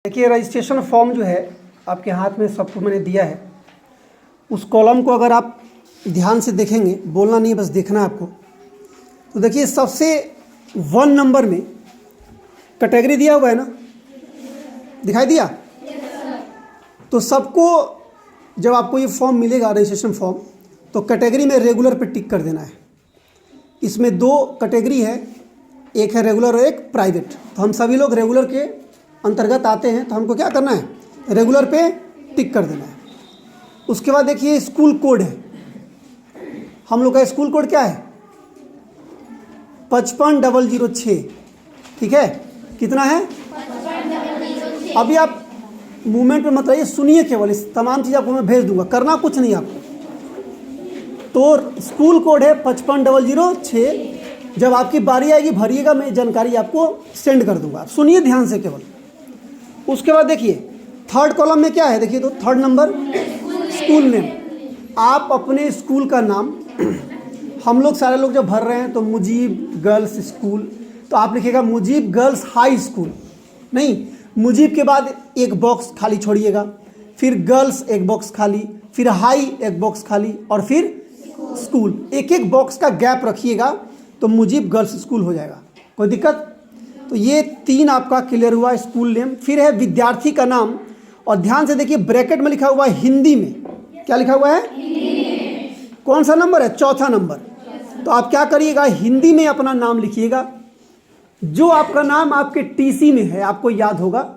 देखिए registration form जो है आपके हाथ में सबको मैंने दिया है। उस कॉलम को अगर आप ध्यान से देखेंगे, बोलना नहीं बस देखना है आपको, तो देखिए सबसे 1 नंबर में कैटेगरी दिया हुआ है ना, दिखाई दिया? तो सबको जब आपको ये फॉर्म मिलेगा रजिस्ट्रेशन फॉर्म, तो कैटेगरी में रेगुलर पे टिक कर देना है। इसमें 2 कैटेगरी है, एक है रेगुलर और एक प्राइवेट। तो हम सभी लोग रेगुलर के अंतर्गत आते हैं, तो हमको क्या करना है, रेगुलर पे टिक कर देना है। उसके बाद देखिए स्कूल कोड है, हम लोग का स्कूल कोड क्या है 55006, ठीक है? कितना है? अभी आप मूवमेंट में मत रहिए, सुनिए केवल, इस तमाम चीज़ आपको मैं भेज दूंगा, करना कुछ नहीं आपको। तो स्कूल कोड है 55006। जब आपकी बारी आएगी भरिएगा, मैं जानकारी आपको सेंड कर दूंगा, आप सुनिए ध्यान से केवल। उसके बाद देखिए 3rd कॉलम में क्या है, देखिए तो 3rd नंबर स्कूल नेम। आप अपने स्कूल का नाम, हम लोग सारे लोग जब भर रहे हैं तो मुजीब गर्ल्स स्कूल, तो आप लिखिएगा मुजीब गर्ल्स हाई स्कूल, नहीं, मुजीब के बाद एक बॉक्स खाली छोड़िएगा, फिर गर्ल्स एक बॉक्स खाली, फिर हाई एक बॉक्स खाली, और फिर स्कूल, एक एक बॉक्स का गैप रखिएगा, तो मुजीब गर्ल्स स्कूल हो जाएगा। कोई दिक्कत? तो ये 3 आपका क्लियर हुआ स्कूल नेम। फिर है विद्यार्थी का नाम, और ध्यान से देखिए ब्रैकेट में लिखा हुआ है हिंदी में, क्या लिखा हुआ है? कौन सा नंबर है? 4था नंबर। तो आप क्या करिएगा, हिंदी में अपना नाम लिखिएगा। जो आपका नाम आपके टीसी में है, आपको याद होगा,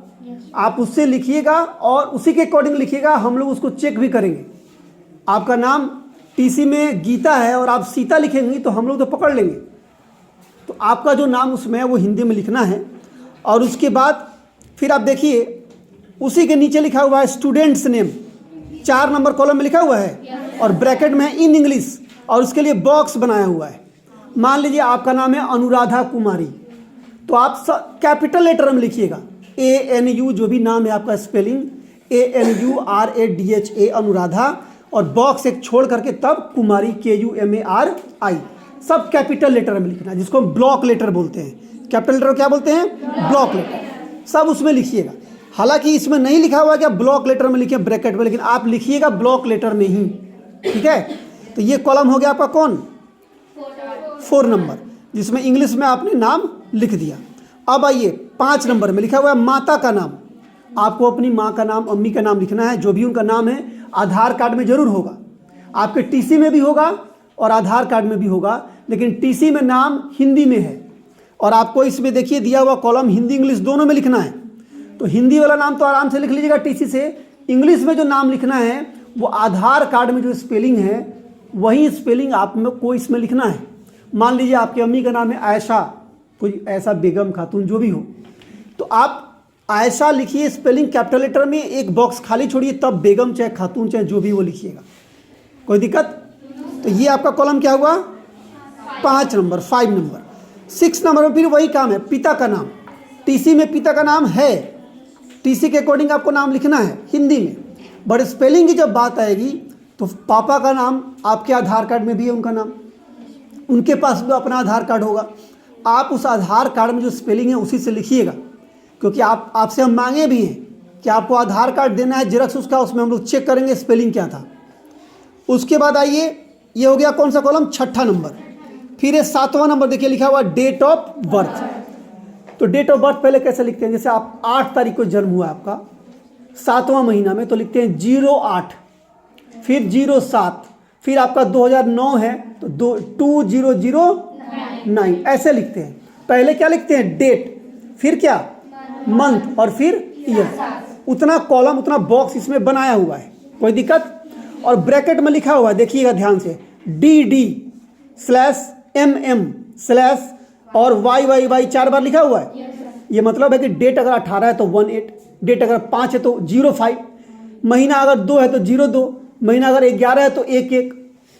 आप उससे लिखिएगा और उसी के अकॉर्डिंग लिखिएगा। हम लोग उसको चेक भी करेंगे। आपका नाम टीसी में गीता है और आप सीता लिखेंगी तो हम लोग तो पकड़ लेंगे। तो आपका जो नाम उसमें है वो हिंदी में लिखना है। और उसके बाद फिर आप देखिए उसी के नीचे लिखा हुआ है स्टूडेंट्स नेम, 4 नंबर कॉलम में लिखा हुआ है, और ब्रैकेट में है इन इंग्लिश, और उसके लिए बॉक्स बनाया हुआ है। मान लीजिए आपका नाम है अनुराधा कुमारी, तो आप कैपिटल लेटर में लिखिएगा, ANU, जो भी नाम है आपका स्पेलिंग, ANURADHA अनुराधा, और बॉक्स एक छोड़ करके तब कुमारी KUMARI, सब कैपिटल लेटर में लिखना, जिसको हम ब्लॉक लेटर बोलते हैं। कैपिटल लेटर क्या बोलते हैं? ब्लॉक लेटर, सब उसमें लिखिएगा। हालांकि इसमें नहीं लिखा हुआ कि आप ब्लॉक लेटर में लिखिए ब्रैकेट में, लेकिन आप लिखिएगा ब्लॉक लेटर में ही, ठीक है? तो ये कॉलम हो गया आपका कौन? 4 नंबर, जिसमें इंग्लिश में आपने नाम लिख दिया। अब आइए 5 नंबर में लिखा हुआ है माता का नाम। आपको अपनी माँ का नाम, अम्मी का नाम लिखना है, जो भी उनका नाम है। आधार कार्ड में जरूर होगा, आपके टीसी में भी होगा और आधार कार्ड में भी होगा, लेकिन टीसी में नाम हिंदी में है। और आपको इसमें देखिए दिया हुआ कॉलम हिंदी इंग्लिश दोनों में लिखना है। तो हिंदी वाला नाम तो आराम से लिख लीजिएगा टीसी से, इंग्लिश में जो नाम लिखना है वो आधार कार्ड में जो स्पेलिंग है वही स्पेलिंग आप में को इसमें लिखना है। मान लीजिए आपकी अम्मी का नाम है आयशा, कोई ऐसा बेगम खातून जो भी हो, तो आप आयशा लिखिए स्पेलिंग कैपिटल लेटर में, एक बॉक्स खाली छोड़िए, तब बेगम चाहे खातून चाहे जो भी वो लिखिएगा। कोई दिक्कत? तो ये आपका कॉलम क्या हुआ? 5 नंबर, 5 नंबर। 6 नंबर में फिर वही काम है, पिता का नाम। टीसी में पिता का नाम है, टीसी के अकॉर्डिंग आपको नाम लिखना है हिंदी में, बट स्पेलिंग की जब बात आएगी तो पापा का नाम आपके आधार कार्ड में भी है, उनका नाम, उनके पास भी अपना आधार कार्ड होगा। आप उस आधार कार्ड में जो स्पेलिंग है उसी से लिखिएगा, क्योंकि आपसे हम मांगे भी हैं कि आपको आधार कार्ड देना है जेरॉक्स उसका, उसमें हम लोग चेक करेंगे स्पेलिंग क्या था। उसके बाद आइए, ये हो गया कौन सा कॉलम? 6ठा नंबर। फिर ये 7वां नंबर देखिए लिखा हुआ डेट ऑफ बर्थ। तो डेट ऑफ बर्थ पहले कैसे लिखते हैं? जैसे आप 8 तारीख को जन्म हुआ आपका 7वां महीना में, तो लिखते हैं 08, फिर 07, फिर आपका 2009 है तो 2009, ऐसे लिखते हैं। पहले क्या लिखते हैं? डेट, फिर क्या? मंथ, और फिर ईयर। उतना कॉलम, उतना बॉक्स इसमें बनाया हुआ है। कोई दिक्कत? और ब्रैकेट में लिखा हुआ है, देखिएगा ध्यान से, DD/MM/ और YYY 4 बार लिखा हुआ है। ये मतलब है कि डेट अगर 18 है तो 18, डेट अगर 5 है तो 05, महीना अगर 2 है तो 02, महीना अगर 11 है तो 11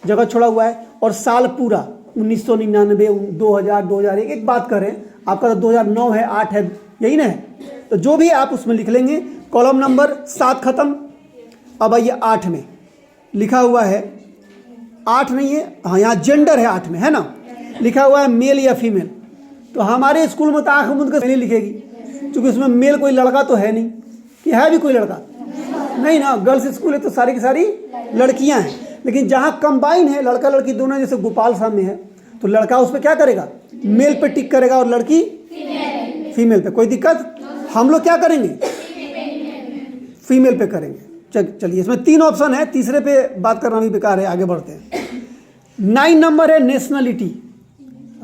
जगह छोड़ा हुआ है, और साल पूरा 1999, 2000, 2001, एक बात करें आपका तो 2009 है, 8 है, यही ना है? तो जो भी आप उसमें लिख लेंगे। कॉलम नंबर 7 खत्म। अब आइए 8 में लिखा हुआ है, 8 नहीं है, हाँ यहाँ जेंडर है 8 में, है ना, लिखा हुआ है मेल या फीमेल। तो हमारे स्कूल में तो आँख मूंद कर नहीं लिखेगी, क्योंकि उसमें मेल कोई लड़का तो है नहीं, कि है भी कोई लड़का? नहीं ना, गर्ल्स स्कूल है तो सारी की सारी लड़कियां हैं। लेकिन जहाँ कंबाइन है, लड़का लड़की दोनों, जैसे गोपाल सामने है, तो लड़का उस पर क्या करेगा? मेल पे टिक करेगा और लड़की फीमेल पे। कोई दिक्कत? हम लोग क्या करेंगे? फीमेल पे करेंगे। चलिए, इसमें 3 ऑप्शन है, तीसरे पे बात करना भी बेकार है, आगे बढ़ते हैं। 9 नंबर है नेशनलिटी,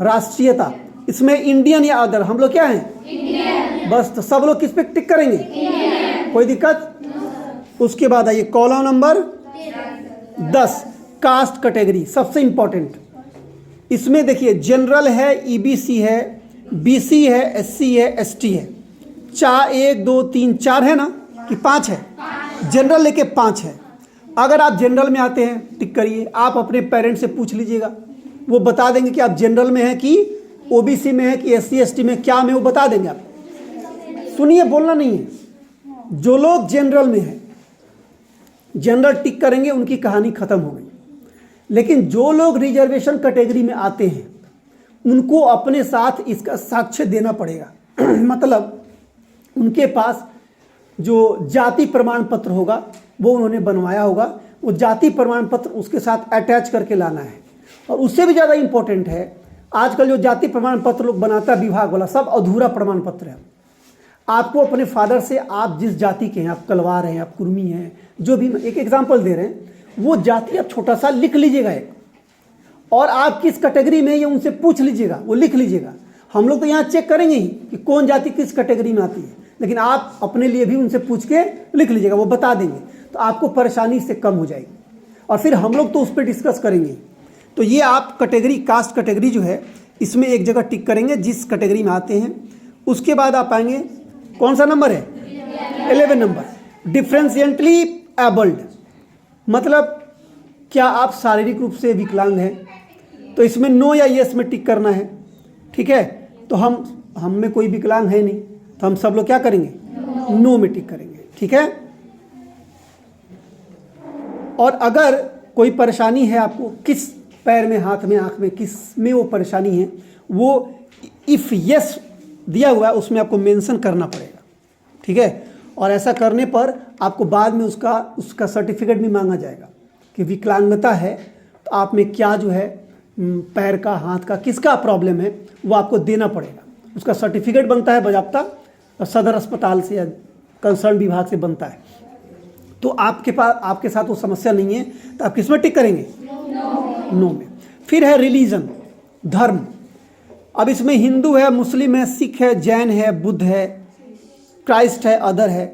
राष्ट्रीयता। इसमें इंडियन या अदर, हम लोग क्या हैं? इंडियन। बस, तो सब लोग किस पे टिक करेंगे? इंडियन। कोई दिक्कत? उसके बाद आइए कॉलम नंबर 10, कास्ट कैटेगरी, सबसे इंपॉर्टेंट। इसमें देखिए जनरल है, ईबीसी है, बीसी है, एससी है, एसटी है। 1 2 3 4 है ना, कि 5 है? जनरल लेके 5 है। अगर आप जनरल में आते हैं टिक करिए। आप अपने पेरेंट्स से पूछ लीजिएगा, वो बता देंगे कि आप जनरल में हैं कि ओबीसी में है कि एससी एसटी में, क्या में, वो बता देंगे आप। सुनिए, बोलना नहीं है। जो लोग जनरल में हैं, जनरल टिक करेंगे, उनकी कहानी खत्म हो गई। लेकिन जो लोग रिजर्वेशन कैटेगरी में आते हैं, उनको अपने साथ इसका साक्ष्य देना पड़ेगा। मतलब उनके पास जो जाति प्रमाण पत्र होगा वो उन्होंने बनवाया होगा, वो जाति प्रमाण पत्र उसके साथ अटैच करके लाना है। और उससे भी ज़्यादा इम्पोर्टेंट है, आजकल जो जाति प्रमाण पत्र लोग बनाता है विभाग वाला, सब अधूरा प्रमाण पत्र है। आपको अपने फादर से, आप जिस जाति के हैं, आप कलवार हैं, आप कुर्मी हैं, जो भी, एक एग्जाम्पल दे रहे हैं, वो जाति आप छोटा सा लिख लीजिएगा एक, और आप किस कैटेगरी में, ये उनसे पूछ लीजिएगा, वो लिख लीजिएगा। हम लोग तो यहाँ चेक करेंगे ही कि कौन जाति किस कैटेगरी में आती है, लेकिन आप अपने लिए भी उनसे पूछ के लिख लीजिएगा, वो बता देंगे, तो आपको परेशानी से कम हो जाएगी। और फिर हम लोग तो उस पर डिस्कस करेंगे। तो ये आप कैटेगरी, कास्ट कैटेगरी जो है, इसमें एक जगह टिक करेंगे जिस कैटेगरी में आते हैं। उसके बाद आप आएंगे, कौन सा नंबर है? 11 नंबर, डिफरेंशियली एबल्ड। मतलब क्या आप शारीरिक रूप से विकलांग हैं? तो इसमें नो या यस में टिक करना है, ठीक है? तो हम में कोई विकलांग है नहीं, तो हम सब लोग क्या करेंगे? नो में टिक करेंगे, ठीक है? और अगर कोई परेशानी है आपको, किस पैर में, हाथ में, आँख में, किस में वो परेशानी है, वो इफ़ यस दिया हुआ है उसमें आपको मेंशन करना पड़ेगा, ठीक है? और ऐसा करने पर आपको बाद में उसका सर्टिफिकेट भी मांगा जाएगा कि विकलांगता है, तो आप में क्या जो है, पैर का, हाथ का, किसका प्रॉब्लम है, वो आपको देना पड़ेगा। उसका सर्टिफिकेट बनता है बाज़ाब्ता, सदर अस्पताल से या कंसर्न विभाग से बनता है। तो आपके साथ वो समस्या नहीं है, तो आप किस में टिक करेंगे? नो में। फिर है रिलीजन, धर्म। अब इसमें हिंदू है, मुस्लिम है, सिख है, जैन है, बुद्ध है, क्राइस्ट है, अदर है।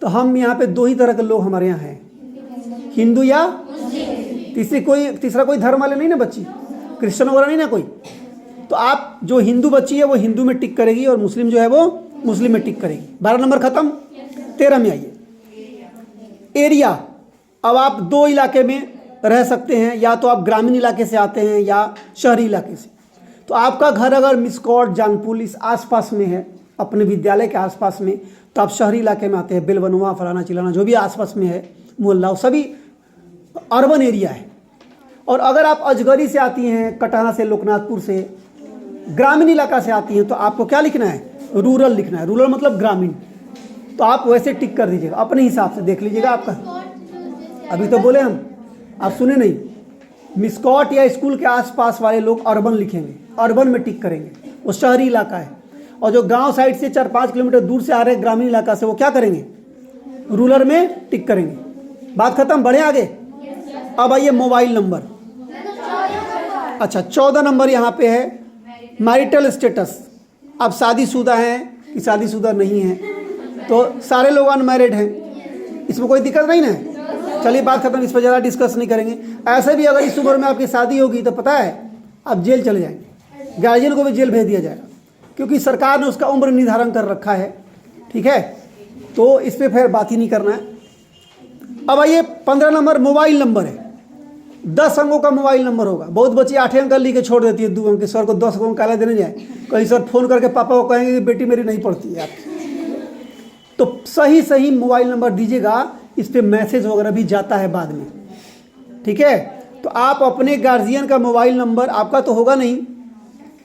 तो हम यहाँ पे 2 ही तरह के लोग हमारे यहाँ हैं, हिंदू या तीसरा कोई धर्म वाले नहीं ना बच्ची, क्रिश्चियन वगैरह नहीं ना कोई। तो आप जो हिंदू बच्ची है वो हिंदू में टिक करेगी, और मुस्लिम जो है वो मुस्लिम में टिक करेगी। 12 नंबर खत्म। 13 में आइए, एरिया। अब आप 2 इलाके में रह सकते हैं, या तो आप ग्रामीण इलाके से आते हैं या शहरी इलाके से। तो आपका घर अगर मिसकॉट, जानपुल इस आसपास में है, अपने विद्यालय के आसपास में, तो आप शहरी इलाके में आते हैं, बेलवनुआ, फलाना चिलाना, जो भी आसपास में है मोहल्ला, सभी अर्बन एरिया है। और अगर आप अजगरी से आती हैं, कटहरा से, लोकनाथपुर से, ग्रामीण इलाका से आती हैं, तो आपको क्या लिखना है? रूरल लिखना है। रूरल मतलब ग्रामीण। तो आप वैसे टिक कर दीजिएगा, अपने हिसाब से देख लीजिएगा आपका। अभी तो बोले हम, आप सुने नहीं। मिसकॉट या स्कूल के आसपास वाले लोग अर्बन लिखेंगे, अर्बन में टिक करेंगे, वो शहरी इलाका है। और जो गांव साइड से 4-5 किलोमीटर दूर से आ रहे हैं ग्रामीण इलाका से, वो क्या करेंगे? रूरल में टिक करेंगे। बात खत्म, बढ़े आगे। अब आइए मोबाइल नंबर। अच्छा, 14 नंबर यहाँ पे है मैरिटल स्टेटस। आप शादीशुदा हैं कि शादीशुदा नहीं हैं, तो सारे लोग अनमैरिड हैं, इसमें कोई दिक्कत नहीं ना। चलिए बात खत्म, इस पर ज़्यादा डिस्कस नहीं करेंगे। ऐसे भी अगर इस उम्र में आपकी शादी होगी तो पता है आप जेल चले जाएंगे, गार्जियन को भी जेल भेज दिया जाएगा, क्योंकि सरकार ने उसका उम्र निर्धारण कर रखा है, ठीक है? तो इस पर फिर बात ही नहीं करना है। अब आइए 15 नंबर मोबाइल नंबर है। 10 अंकों का मोबाइल नंबर होगा। बहुत बच्ची 8 अंक लिख के छोड़ देती है, 2 अंक के। सर को 10 अंक काला देने जाए, कहीं सर फोन करके पापा को कहेंगे कि बेटी मेरी नहीं पढ़ती है आपकी। तो सही मोबाइल नंबर दीजिएगा, इस पर मैसेज वगैरह भी जाता है बाद में, ठीक है? तो आप अपने गार्जियन का मोबाइल नंबर, आपका तो होगा नहीं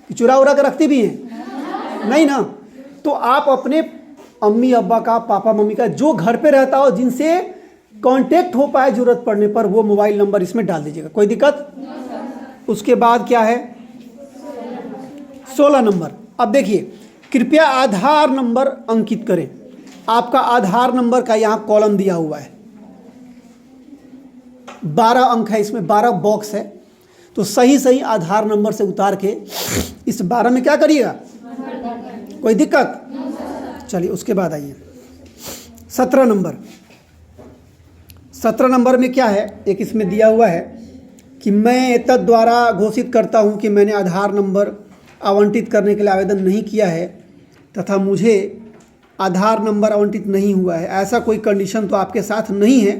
कि चुरा उरा कर रखती भी हैं, नहीं ना, तो आप अपने अम्मी अब्बा का, पापा मम्मी का, जो घर पे रहता हो, जिनसे कांटेक्ट हो पाए जरूरत पड़ने पर, वो मोबाइल नंबर इसमें डाल दीजिएगा। कोई दिक्कत? उसके बाद क्या है? 16 नंबर। अब देखिए, कृपया आधार नंबर अंकित करें। आपका आधार नंबर का यहाँ कॉलम दिया हुआ है, 12 अंक है इसमें, 12 बॉक्स है। तो सही सही आधार नंबर से उतार के इस 12 में क्या करिएगा? कोई दिक्कत? चलिए उसके बाद आइए 17 नंबर। 17 नंबर में क्या है? एक इसमें दिया हुआ है कि मैं एतद द्वारा घोषित करता हूं कि मैंने आधार नंबर आवंटित करने के लिए आवेदन नहीं किया है तथा मुझे आधार नंबर आवंटित नहीं हुआ है। ऐसा कोई कंडीशन तो आपके साथ नहीं है,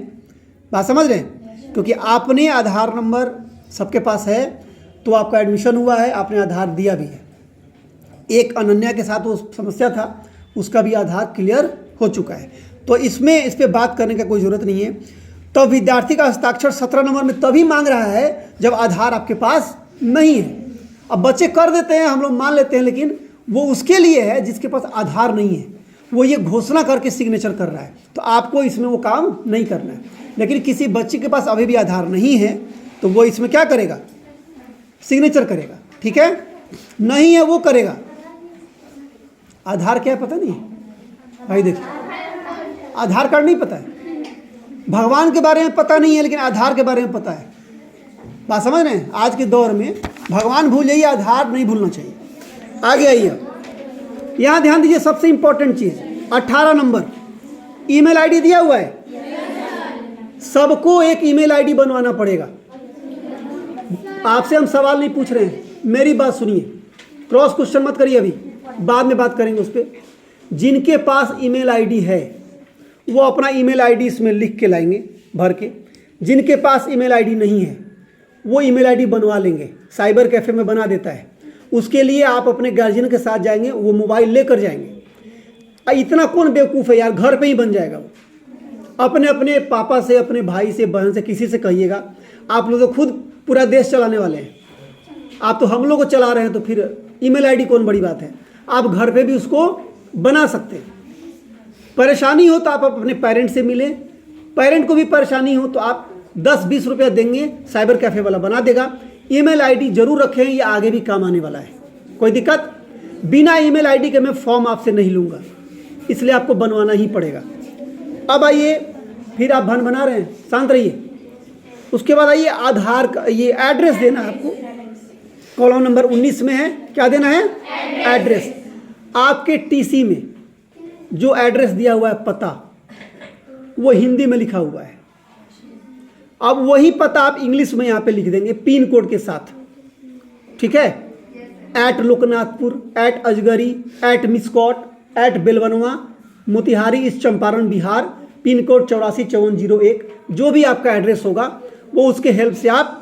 बात समझ रहे हैं? क्योंकि आपने आधार नंबर सबके पास है तो आपका एडमिशन हुआ है, आपने आधार दिया भी है। एक अनन्या के साथ वो समस्या था, उसका भी आधार क्लियर हो चुका है। तो इसमें इस पर बात करने का कोई ज़रूरत नहीं है। तो विद्यार्थी का हस्ताक्षर 17 नंबर में तभी मांग रहा है जब आधार आपके पास नहीं है। अब बच्चे कर देते हैं, हम लोग मान लेते हैं, लेकिन वो उसके लिए है जिसके पास आधार नहीं है। वो ये घोषणा करके सिग्नेचर कर रहा है, तो आपको इसमें वो काम नहीं करना है। लेकिन किसी बच्चे के पास अभी भी आधार नहीं है तो वो इसमें क्या करेगा? सिग्नेचर करेगा, ठीक है? नहीं है वो करेगा। आधार क्या है पता नहीं भाई? देखिए, आधार कार्ड नहीं पता है, भगवान के बारे में पता नहीं है, लेकिन आधार के बारे में पता है। बात समझ रहे हैं? आज के दौर में भगवान भूल जाइए, आधार नहीं भूलना चाहिए। आगे आइए, यहाँ ध्यान दीजिए, सबसे इंपॉर्टेंट चीज़ 18 नंबर, ईमेल आईडी दिया हुआ है। सबको एक ईमेल आईडी बनवाना पड़ेगा। आपसे हम सवाल नहीं पूछ रहे हैं, मेरी बात सुनिए, क्रॉस क्वेश्चन मत करिए, अभी बाद में बात करेंगे उस पर। जिनके पास ईमेल आईडी है वो अपना ईमेल आईडी इसमें लिख के लाएंगे भर के। जिनके पास ईमेल आईडी नहीं है वो ईमेल आईडी बनवा लेंगे, साइबर कैफ़े में बना देता है। उसके लिए आप अपने गार्जियन के साथ जाएंगे, वो मोबाइल लेकर जाएंगे। इतना कौन बेवकूफ़ है यार, घर पे ही बन जाएगा वो। अपने अपने पापा से, अपने भाई से, बहन से, किसी से कहिएगा। आप लोग तो खुद पूरा देश चलाने वाले हैं, आप तो हम लोग को चला रहे हैं, तो फिर ईमेल आईडी कौन बड़ी बात है? आप घर पे भी उसको बना सकते हैं। परेशानी हो तो आप अपने पेरेंट से मिलें, पेरेंट को भी परेशानी हो तो आप 10-20 रुपया देंगे, साइबर कैफ़े वाला बना देगा। ईमेल आईडी जरूर रखें, ये आगे भी काम आने वाला है। कोई दिक्कत? बिना ईमेल आईडी के मैं फॉर्म आपसे नहीं लूँगा, इसलिए आपको बनवाना ही पड़ेगा। अब आइए, फिर आप भन बना रहे हैं, शांत रहिए। उसके बाद आइए, आधार का ये एड्रेस देना है आपको, कॉलम नंबर 19 में है। क्या देना है? एड्रेस। आपके टीसी में जो एड्रेस दिया हुआ है, पता, वो हिंदी में लिखा हुआ है। अब वही पता आप इंग्लिश में यहाँ पे लिख देंगे पिन कोड के साथ, ठीक है? @Loknathpur, @Ajgari, @Miskot, @Belwanwa, Motihari, east Champaran, Bihar, pin code 845401। जो भी आपका एड्रेस होगा वो उसके हेल्प से आप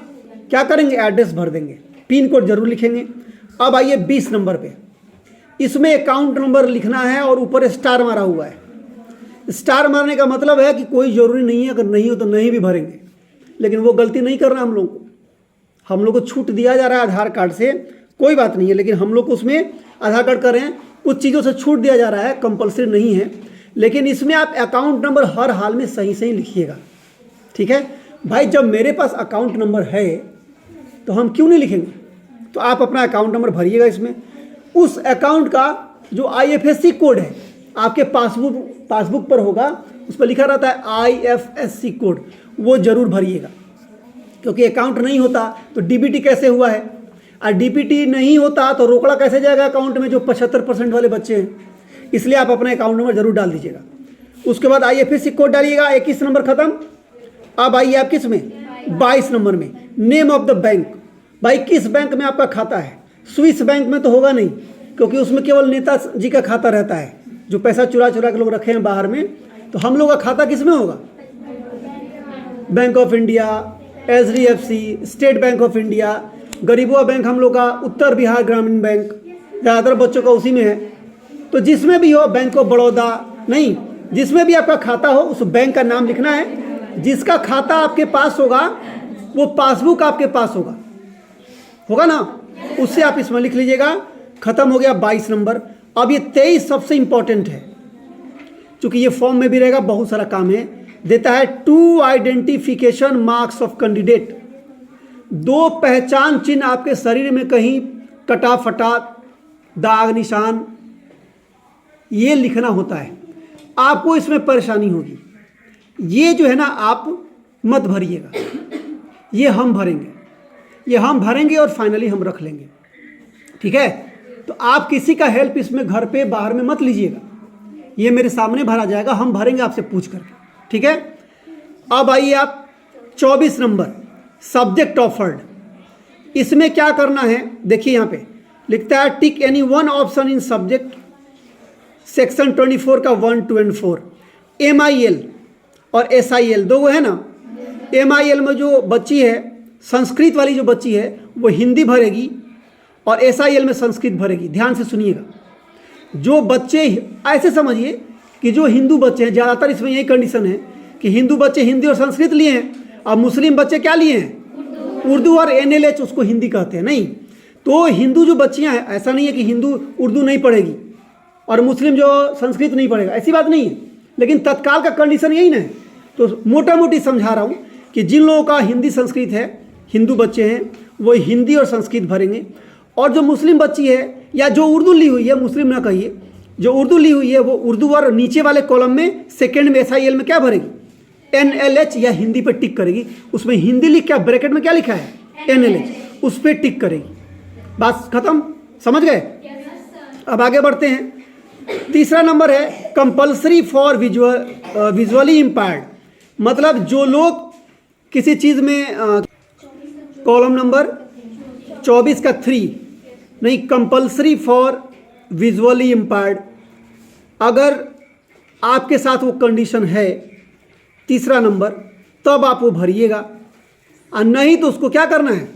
क्या करेंगे? एड्रेस भर देंगे, पिन कोड जरूर लिखेंगे। अब आइए 20 नंबर पे, इसमें अकाउंट नंबर लिखना है और ऊपर स्टार मारा हुआ है। स्टार मारने का मतलब है कि कोई ज़रूरी नहीं है, अगर नहीं हो तो नहीं भी भरेंगे, लेकिन वो गलती नहीं करना हम लोग को। हम लोग को छूट दिया जा रहा है आधार कार्ड से, कोई बात नहीं है, लेकिन हम लोग को उसमें आधार कार्ड कर रहे हैं, कुछ चीज़ों से छूट दिया जा रहा है, कंपल्सरी नहीं है। लेकिन इसमें आप अकाउंट नंबर हर हाल में सही सही लिखिएगा, ठीक है भाई? जब मेरे पास अकाउंट नंबर है तो हम क्यों नहीं लिखेंगे? तो आप अपना अकाउंट नंबर भरिएगा इसमें। उस अकाउंट का जो IFSC कोड है आपके पासबुक पर होगा, उस पर लिखा रहता है IFSC कोड, वो जरूर भरिएगा। क्योंकि अकाउंट नहीं होता तो DBT कैसे हुआ है, और DBT नहीं होता तो रोकड़ा कैसे जाएगा अकाउंट में, जो 75% वाले बच्चे हैं। इसलिए आप अपना अकाउंट नंबर जरूर डाल दीजिएगा। उसके बाद IFSC कोड डालिएगा। 21 नंबर खत्म। अब आइए आप किस में? 22 नंबर में, नेम ऑफ द बैंक। भाई किस बैंक में आपका खाता है? स्विस बैंक में तो होगा नहीं, क्योंकि उसमें केवल नेताजी का खाता रहता है, जो पैसा चुरा चुरा के लोग रखे हैं बाहर में। तो हम लोग का खाता किस में होगा? Bank of India, HDFC, State Bank of India, गरीबुआ बैंक हम लोग का, उत्तर बिहार ग्रामीण बैंक, ज़्यादातर बच्चों का उसी में है। तो जिसमें भी हो, बैंक ऑफ बड़ौदा नहीं, जिसमें भी आपका खाता हो उस बैंक का नाम लिखना है। जिसका खाता आपके पास होगा वो पासबुक आपके पास होगा ना, उससे आप इसमें लिख लीजिएगा। खत्म हो गया 22 नंबर। अब ये 23 सबसे इंपॉर्टेंट है। चूंकि ये फॉर्म में भी रहेगा, बहुत सारा काम है। देता है 2 आइडेंटिफिकेशन मार्क्स ऑफ कैंडिडेट, 2 पहचान चिन्ह आपके शरीर में कहीं कटा फटा, दाग निशान, ये लिखना होता है। आपको इसमें परेशानी होगी, ये जो है ना आप मत भरिएगा, ये हम भरेंगे और फाइनली हम रख लेंगे, ठीक है। तो आप किसी का हेल्प इसमें घर पे बाहर में मत लीजिएगा, ये मेरे सामने भरा जाएगा, हम भरेंगे आपसे पूछ करके, ठीक है। अब आइए आप 24 नंबर सब्जेक्ट ऑफर्ड, इसमें क्या करना है देखिए, यहाँ पे लिखता है tick any one option in subject, section 24 का 1, 2 और 4। MIL और SIL दो है ना। MIL में जो बच्ची है, संस्कृत वाली जो बच्ची है वो हिंदी भरेगी और SIL में संस्कृत भरेगी। ध्यान से सुनिएगा, जो बच्चे ऐसे समझिए कि जो हिंदू बच्चे हैं, ज़्यादातर इसमें यही कंडीशन है कि हिंदू बच्चे हिंदी और संस्कृत लिए हैं और मुस्लिम बच्चे क्या लिए हैं, उर्दू और NLH उसको हिंदी कहते हैं। नहीं, तो हिंदू जो बच्चियाँ हैं, ऐसा नहीं है कि हिंदू उर्दू नहीं पढ़ेगी और मुस्लिम जो संस्कृत नहीं पढ़ेगा, ऐसी बात नहीं है, लेकिन तत्काल का कंडीशन यही ना है। तो मोटा मोटी समझा रहा हूँ कि जिन लोगों का हिंदी संस्कृत है, हिंदू बच्चे हैं, वो हिंदी और संस्कृत भरेंगे, और जो मुस्लिम बच्ची है या जो उर्दू ली हुई है, मुस्लिम ना कहिए, जो उर्दू ली हुई है वो उर्दू और नीचे वाले कॉलम में सेकेंड में SIL में क्या भरेगी, NLH या हिंदी पे टिक करेगी। उसमें हिंदी लिख के ब्रैकेट में क्या लिखा है, NLH, उस पर टिक करेगी। बात खत्म, समझ गए। अब आगे बढ़ते हैं। तीसरा नंबर है कंपल्सरी फॉर विजुअली इम्पायर्ड, मतलब जो लोग किसी चीज़ में कॉलम नंबर 24 का 3 नहीं, कंपल्सरी फॉर विजुअली इम्पायर्ड, अगर आपके साथ वो कंडीशन है, तीसरा नंबर, तब आप वो भरिएगा, और नहीं तो उसको क्या करना है,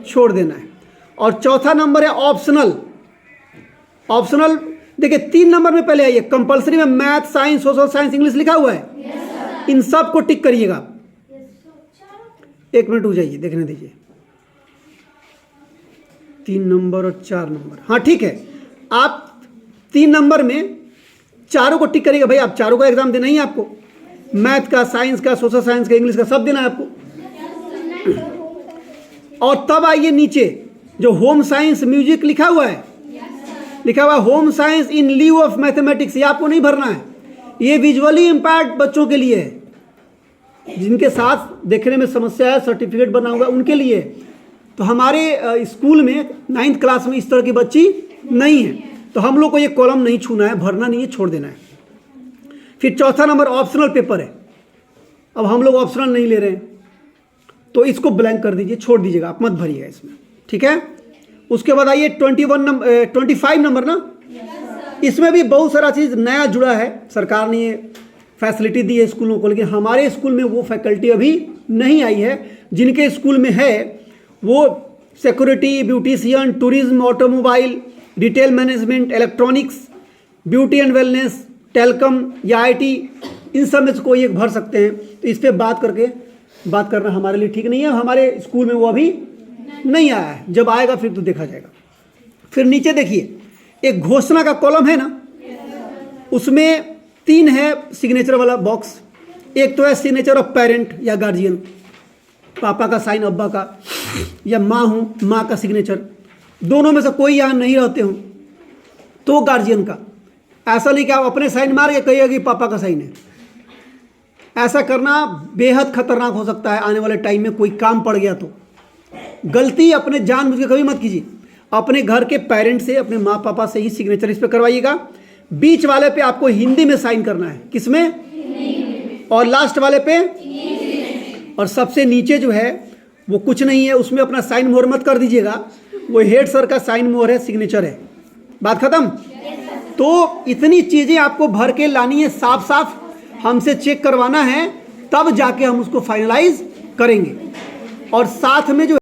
छोड़ देना है। और चौथा नंबर है ऑप्शनल। ऑप्शनल देखिए 3 नंबर में पहले आइए, कंपल्सरी में math, science, social science, English लिखा हुआ है, इन सब को टिक करिएगा। 1 मिनट हो जाइए, देखने दीजिए, 3 नंबर और 4 नंबर, हाँ ठीक है। आप 3 नंबर में चारों को टिक करिएगा। भाई आप चारों का एग्जाम देना ही है आपको, मैथ का, साइंस का, सोशल साइंस का, इंग्लिश का, सब देना है आपको। और तब आइए नीचे जो होम साइंस म्यूजिक लिखा हुआ है, लिखा हुआ home science in leave of mathematics, ये आपको नहीं भरना है, ये विजुअली इम्पायर्ड बच्चों के लिए है, जिनके साथ देखने में समस्या है, सर्टिफिकेट बना हुआ है, उनके लिए। तो हमारे स्कूल में 9th क्लास में इस तरह की बच्ची नहीं है, तो हम लोग को ये कॉलम नहीं छूना है, भरना नहीं है, छोड़ देना है। फिर चौथा नंबर ऑप्शनल पेपर है। अब हम लोग ऑप्शनल नहीं ले रहे हैं, तो इसको ब्लैंक कर दीजिए, छोड़ दीजिएगा, आप मत भरिएगा इसमें, ठीक है। उसके बाद आइए 25 नंबर ना, इसमें भी बहुत सारा चीज़ नया जुड़ा है। सरकार ने ये फैसिलिटी दी है स्कूलों को, लेकिन हमारे स्कूल में वो फैकल्टी अभी नहीं आई है। जिनके स्कूल में है वो security, beautician, tourism, automobile, retail management, electronics, beauty and wellness, talcum या IT, इन सब में से कोई एक भर सकते हैं। तो इस पर बात करना हमारे लिए ठीक नहीं है, हमारे स्कूल में वो अभी नहीं आया है, जब आएगा फिर तो देखा जाएगा। फिर नीचे देखिए एक घोषणा का कॉलम है ना, उसमें 3 है सिग्नेचर वाला बॉक्स। एक तो है सिग्नेचर ऑफ पेरेंट या गार्जियन, पापा का साइन, अब्बा का, या माँ हूँ, माँ का सिग्नेचर, दोनों में से कोई यहाँ नहीं रहते हो तो गार्जियन का। ऐसा नहीं कि आप अपने साइन मार के कहिएगा कि पापा का साइन है, ऐसा करना बेहद खतरनाक हो सकता है। आने वाले टाइम में कोई काम पड़ गया तो गलती अपने जानबूझ के कभी मत कीजिए। अपने घर के पेरेंट से, अपने माँ पापा से ही सिग्नेचर इस पे करवाइएगा। बीच वाले पे आपको हिंदी में साइन करना है, किसमें, और लास्ट वाले पे, और सबसे नीचे जो है वो कुछ नहीं है, उसमें अपना साइन मोहर मत कर दीजिएगा, वो हेड सर का साइन मोहर है, सिग्नेचर है। बात खत्म। तो इतनी चीज़ें आपको भर के लानी है, साफ साफ हमसे चेक करवाना है, तब जाके हम उसको फाइनलाइज करेंगे। और साथ में जो